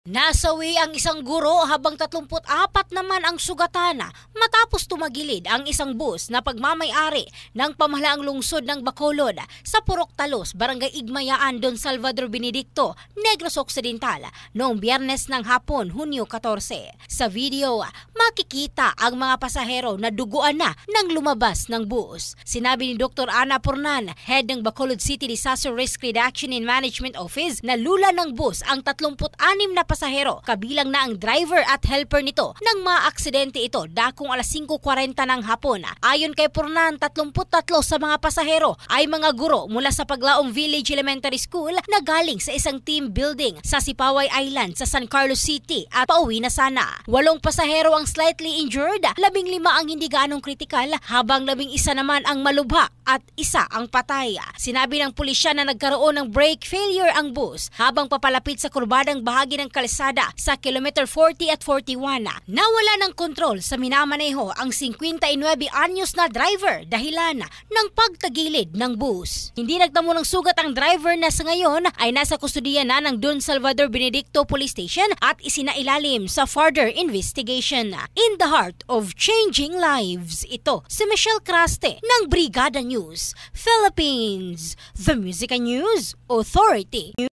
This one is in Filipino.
Nasawi ang isang guro habang 34 naman ang sugatan matapos tumagilid ang isang bus na pagmamay-ari ng pamahalaang lungsod ng Bacolod sa Purok Talos, Barangay Igmayaan, Don Salvador Benedicto, Negros Occidental noong Biyernes ng hapon, Hunyo 14. Sa video, makikita ang mga pasahero na duguan na nang lumabas ng bus. Sinabi ni Dr. Ana Pornan, head ng Bacolod City Disaster Risk Reduction and Management Office, na lula ng bus ang 36 na pasahero, kabilang na ang driver at helper nito nang maaksidente ito dakong alas 5:40 ng hapon. Ayon kay Pornan, 33 sa mga pasahero ay mga guro mula sa Paglaong Village Elementary School na galing sa isang team building sa Sipaway Island sa San Carlos City at pauwi na sana. 8 pasahero ang slightly injured, 15 ang hindi gaanong kritikal habang 11 naman ang malubha at 1 ang patay. Sinabi ng pulisya na nagkaroon ng brake failure ang bus habang papalapit sa kurbadang bahagi ng kalsada sa kilometer 40 at 41. Nawala ng kontrol sa minamaneho ang 59 anyos na driver dahilan ng pagtagilid ng bus. Hindi nagtamo ng sugat ang driver na sa ngayon ay nasa kustudiya na ng Don Salvador Benedicto Police Station at isinailalim sa further investigation. In the heart of changing lives, ito si Michelle Craste ng Brigada News Philippines, the Music and News Authority.